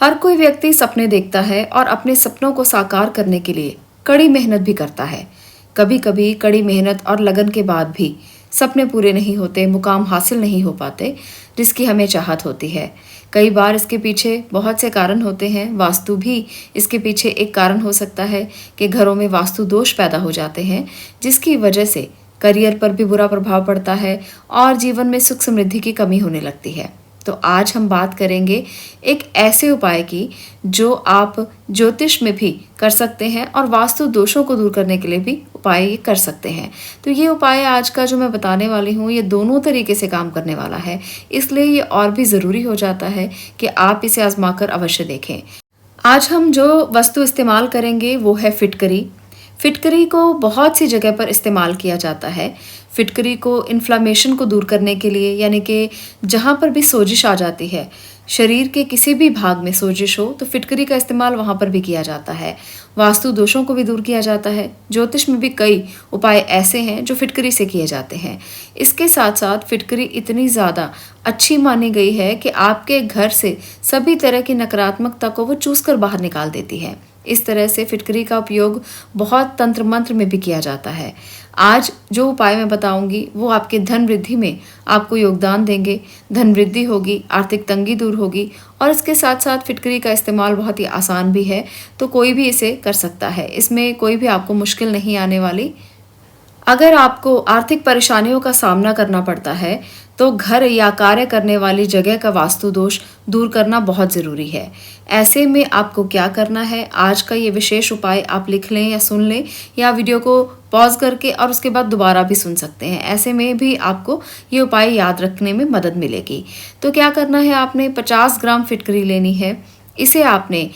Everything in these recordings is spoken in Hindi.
हर कोई व्यक्ति सपने देखता है और अपने सपनों को साकार करने के लिए कड़ी मेहनत भी करता है। कभी कभी कड़ी मेहनत और लगन के बाद भी सपने पूरे नहीं होते, मुकाम हासिल नहीं हो पाते जिसकी हमें चाहत होती है। कई बार इसके पीछे बहुत से कारण होते हैं। वास्तु भी इसके पीछे एक कारण हो सकता है कि घरों में वास्तु दोष पैदा हो जाते हैं, जिसकी वजह से करियर पर भी बुरा प्रभाव पड़ता है और जीवन में सुख समृद्धि की कमी होने लगती है। तो आज हम बात करेंगे एक ऐसे उपाय की जो आप ज्योतिष में भी कर सकते हैं और वास्तु दोषों को दूर करने के लिए भी उपाय कर सकते हैं। तो ये उपाय आज का जो मैं बताने वाली हूँ, ये दोनों तरीके से काम करने वाला है, इसलिए ये और भी ज़रूरी हो जाता है कि आप इसे आजमाकर अवश्य देखें। आज हम जो वस्तु इस्तेमाल करेंगे वो है फिटकरी। फिटकरी को बहुत सी जगह पर इस्तेमाल किया जाता है। फिटकरी को इन्फ्लामेशन को दूर करने के लिए, यानी कि जहाँ पर भी सोजिश आ जाती है, शरीर के किसी भी भाग में सोजिश हो तो फिटकरी का इस्तेमाल वहाँ पर भी किया जाता है। वास्तु दोषों को भी दूर किया जाता है। ज्योतिष में भी कई उपाय ऐसे हैं जो फिटकरी से किए जाते हैं। इसके साथ साथ फिटकरी इतनी ज़्यादा अच्छी मानी गई है कि आपके घर से सभी तरह की नकारात्मकता को वो चूस कर बाहर निकाल देती है। इस तरह से फिटकरी का उपयोग बहुत तंत्र मंत्र में भी किया जाता है। आज जो उपाय मैं बताऊंगी वो आपके धन वृद्धि में आपको योगदान देंगे। धन वृद्धि होगी, आर्थिक तंगी दूर होगी और इसके साथ साथ फिटकरी का इस्तेमाल बहुत ही आसान भी है, तो कोई भी इसे कर सकता है। इसमें कोई भी आपको मुश्किल नहीं आने वाली। अगर आपको आर्थिक परेशानियों का सामना करना पड़ता है तो घर या कार्य करने वाली जगह का वास्तु दोष दूर करना बहुत ज़रूरी है। ऐसे में आपको क्या करना है, आज का ये विशेष उपाय आप लिख लें या सुन लें, या वीडियो को पॉज करके और उसके बाद दोबारा भी सुन सकते हैं। ऐसे में भी आपको ये उपाय याद रखने में मदद मिलेगी। तो क्या करना है, आपने 50 ग्राम फिटकरी लेनी है। इसे आपने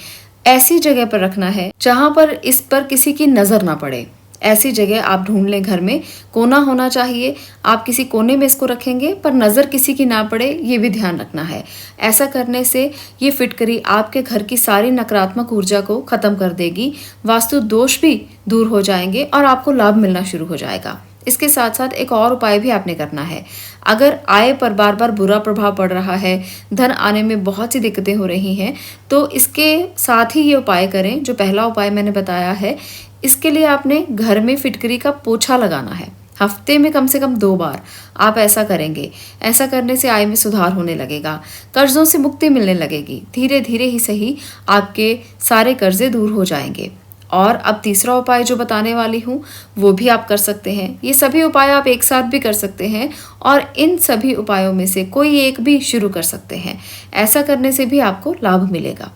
ऐसी जगह पर रखना है जहाँ पर इस पर किसी की नज़र ना पड़े। ऐसी जगह आप ढूंढ लें, घर में कोना होना चाहिए। आप किसी कोने में इसको रखेंगे पर नज़र किसी की ना पड़े, ये भी ध्यान रखना है। ऐसा करने से ये फिटकरी आपके घर की सारी नकारात्मक ऊर्जा को ख़त्म कर देगी, वास्तु दोष भी दूर हो जाएंगे और आपको लाभ मिलना शुरू हो जाएगा। इसके साथ साथ एक और उपाय भी आपने करना है। अगर आय पर बार बार बुरा प्रभाव पड़ रहा है, धन आने में बहुत सी दिक्कतें हो रही हैं, तो इसके साथ ही ये उपाय करें जो पहला उपाय मैंने बताया है। इसके लिए आपने घर में फिटकरी का पोछा लगाना है। हफ्ते में कम से कम 2 बार आप ऐसा करेंगे। ऐसा करने से आय में सुधार होने लगेगा, कर्जों से मुक्ति मिलने लगेगी। धीरे धीरे ही सही आपके सारे कर्जे दूर हो जाएंगे। और अब तीसरा उपाय जो बताने वाली हूँ वो भी आप कर सकते हैं। ये सभी उपाय आप एक साथ भी कर सकते हैं और इन सभी उपायों में से कोई एक भी शुरू कर सकते हैं। ऐसा करने से भी आपको लाभ मिलेगा।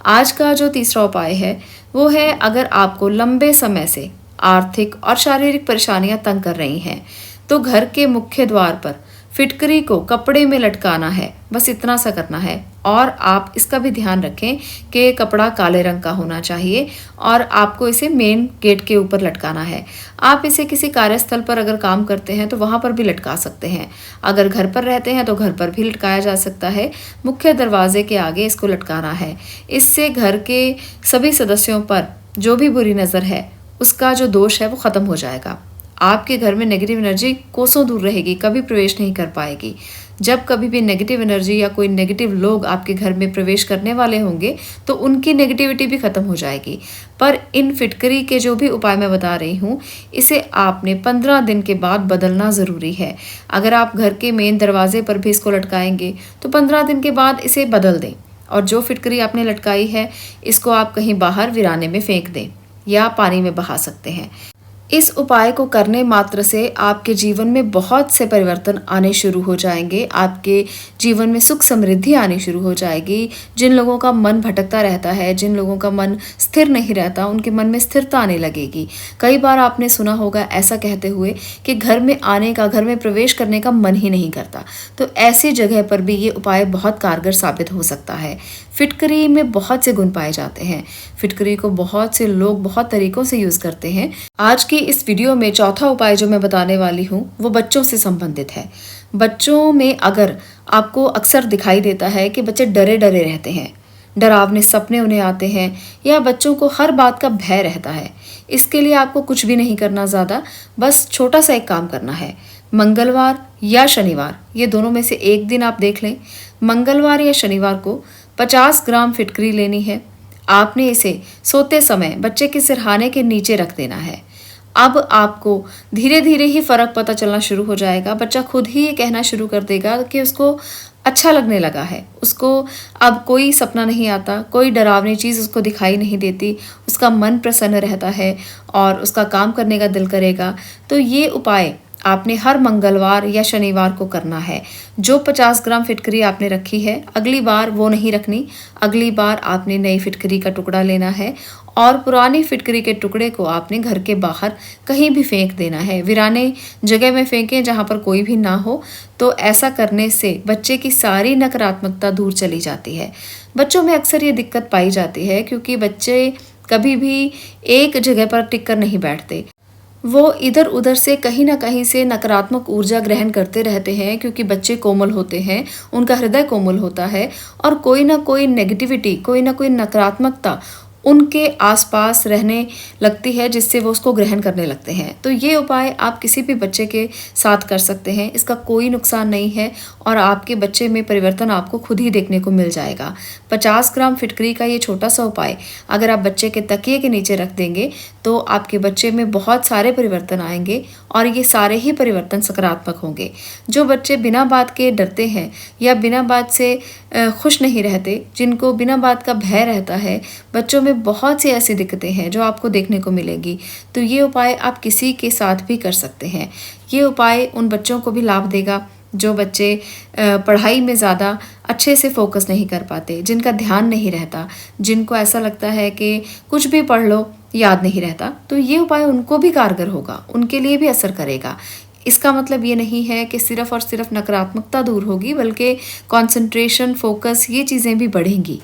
आज का जो तीसरा उपाय है वो है, अगर आपको लंबे समय से आर्थिक और शारीरिक परेशानियां तंग कर रही हैं तो घर के मुख्य द्वार पर फिटकरी को कपड़े में लटकाना है। बस इतना सा करना है। और आप इसका भी ध्यान रखें कि कपड़ा काले रंग का होना चाहिए और आपको इसे मेन गेट के ऊपर लटकाना है। आप इसे किसी कार्यस्थल पर अगर काम करते हैं तो वहाँ पर भी लटका सकते हैं। अगर घर पर रहते हैं तो घर पर भी लटकाया जा सकता है। मुख्य दरवाजे के आगे इसको लटकाना है। इससे घर के सभी सदस्यों पर जो भी बुरी नज़र है, उसका जो दोष है वो ख़त्म हो जाएगा। आपके घर में नेगेटिव एनर्जी कोसों दूर रहेगी, कभी प्रवेश नहीं कर पाएगी। जब कभी भी नेगेटिव एनर्जी या कोई नेगेटिव लोग आपके घर में प्रवेश करने वाले होंगे तो उनकी नेगेटिविटी भी खत्म हो जाएगी। पर इन फिटकरी के जो भी उपाय मैं बता रही हूँ, इसे आपने 15 दिन के बाद बदलना ज़रूरी है। अगर आप घर के मेन दरवाजे पर भी इसको लटकाएंगे तो 15 दिन के बाद इसे बदल दें। और जो फिटकरी आपने लटकाई है इसको आप कहीं बाहर वीराने में फेंक दें या पानी में बहा सकते हैं। इस उपाय को करने मात्र से आपके जीवन में बहुत से परिवर्तन आने शुरू हो जाएंगे। आपके जीवन में सुख समृद्धि आनी शुरू हो जाएगी। जिन लोगों का मन भटकता रहता है, जिन लोगों का मन स्थिर नहीं रहता, उनके मन में स्थिरता आने लगेगी। कई बार आपने सुना होगा ऐसा कहते हुए कि घर में आने का, घर में प्रवेश करने का मन ही नहीं करता। तो ऐसी जगह पर भी ये उपाय बहुत कारगर साबित हो सकता है। फिटकरी में बहुत से गुण पाए जाते हैं। फिटकरी को बहुत से लोग बहुत तरीकों से यूज़ करते हैं। आज की इस वीडियो में चौथा उपाय जो मैं बताने वाली हूँ वो बच्चों से संबंधित है। बच्चों में अगर आपको अक्सर दिखाई देता है कि बच्चे डरे डरे रहते हैं, डरावने सपने उन्हें आते हैं या बच्चों को हर बात का भय रहता है, इसके लिए आपको कुछ भी नहीं करना ज़्यादा, बस छोटा सा एक काम करना है। मंगलवार या शनिवार, ये दोनों में से एक दिन आप देख लें। मंगलवार या शनिवार को 50 ग्राम फिटकरी लेनी है। आपने इसे सोते समय बच्चे के सिरहाने के नीचे रख देना है। अब आपको धीरे धीरे ही फर्क पता चलना शुरू हो जाएगा। बच्चा खुद ही ये कहना शुरू कर देगा कि उसको अच्छा लगने लगा है। उसको अब कोई सपना नहीं आता, कोई डरावनी चीज़ उसको दिखाई नहीं देती, उसका मन प्रसन्न रहता है और उसका काम करने का दिल करेगा। तो ये उपाय आपने हर मंगलवार या शनिवार को करना है। जो 50 ग्राम फिटकरी आपने रखी है, अगली बार वो नहीं रखनी। अगली बार आपने नई फिटकरी का टुकड़ा लेना है और पुरानी फिटकरी के टुकड़े को आपने घर के बाहर कहीं भी फेंक देना है। वीराने जगह में फेंकें जहाँ पर कोई भी ना हो। तो ऐसा करने से बच्चे की सारी नकारात्मकता दूर चली जाती है। बच्चों में अक्सर ये दिक्कत पाई जाती है क्योंकि बच्चे कभी भी एक जगह पर टिक कर नहीं बैठते। वो इधर उधर से कहीं ना कहीं से नकारात्मक ऊर्जा ग्रहण करते रहते हैं क्योंकि बच्चे कोमल होते हैं, उनका हृदय कोमल होता है और कोई ना कोई नेगेटिविटी, कोई ना कोई नकारात्मकता उनके आसपास रहने लगती है जिससे वो उसको ग्रहण करने लगते हैं। तो ये उपाय आप किसी भी बच्चे के साथ कर सकते हैं। इसका कोई नुकसान नहीं है और आपके बच्चे में परिवर्तन आपको खुद ही देखने को मिल जाएगा। 50 ग्राम फिटकरी का ये छोटा सा उपाय अगर आप बच्चे के तकिए के नीचे रख देंगे तो आपके बच्चे में बहुत सारे परिवर्तन आएंगे और ये सारे ही परिवर्तन सकारात्मक होंगे। जो बच्चे बिना बात के डरते हैं या बिना बात से खुश नहीं रहते, जिनको बिना बात का भय रहता है, बच्चों में बहुत सी ऐसी दिक्कतें हैं जो आपको देखने को मिलेगी। तो ये उपाय आप किसी के साथ भी कर सकते हैं। ये उपाय उन बच्चों को भी लाभ देगा जो बच्चे पढ़ाई में ज़्यादा अच्छे से फोकस नहीं कर पाते, जिनका ध्यान नहीं रहता, जिनको ऐसा लगता है कि कुछ भी पढ़ लो याद नहीं रहता। तो ये उपाय उनको भी कारगर होगा, उनके लिए भी असर करेगा। इसका मतलब ये नहीं है कि सिर्फ और सिर्फ नकारात्मकता दूर होगी, बल्कि कंसंट्रेशन, फोकस, ये चीज़ें भी बढ़ेंगी।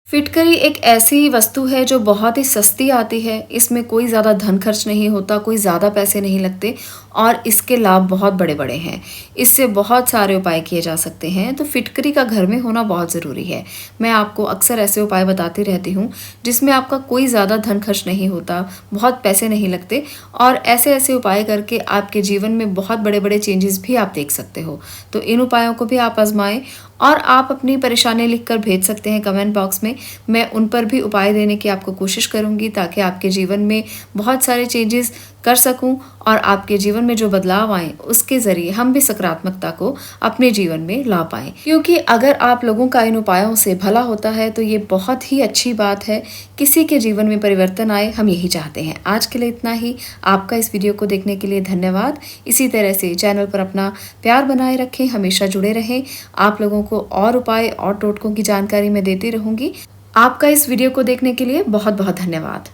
फिटकरी एक ऐसी वस्तु है जो बहुत ही सस्ती आती है। इसमें कोई ज़्यादा धन खर्च नहीं होता, कोई ज़्यादा पैसे नहीं लगते और इसके लाभ बहुत बड़े बड़े हैं। इससे बहुत सारे उपाय किए जा सकते हैं। तो फिटकरी का घर में होना बहुत ज़रूरी है। मैं आपको अक्सर ऐसे उपाय बताती रहती हूँ जिसमें आपका कोई ज़्यादा धन खर्च नहीं होता, बहुत पैसे नहीं लगते और ऐसे ऐसे उपाय करके आपके जीवन में बहुत बड़े बड़े चेंजेस भी आप देख सकते हो। तो इन उपायों को भी आप आजमाएं और आप अपनी परेशानी लिखकर भेज सकते हैं कमेंट बॉक्स में। मैं उन पर भी उपाय देने की आपको कोशिश करूंगी ताकि आपके जीवन में बहुत सारे चेंजेस कर सकूं और आपके जीवन में जो बदलाव आए उसके ज़रिए हम भी सकारात्मकता को अपने जीवन में ला पाएं। क्योंकि अगर आप लोगों का इन उपायों से भला होता है तो ये बहुत ही अच्छी बात है। किसी के जीवन में परिवर्तन आए, हम यही चाहते हैं। आज के लिए इतना ही। आपका इस वीडियो को देखने के लिए धन्यवाद। इसी तरह से चैनल पर अपना प्यार बनाए रखें, हमेशा जुड़े रहें। आप लोगों को और उपाय और टोटकों की जानकारी मैं देती रहूंगी। आपका इस वीडियो को देखने के लिए बहुत बहुत धन्यवाद।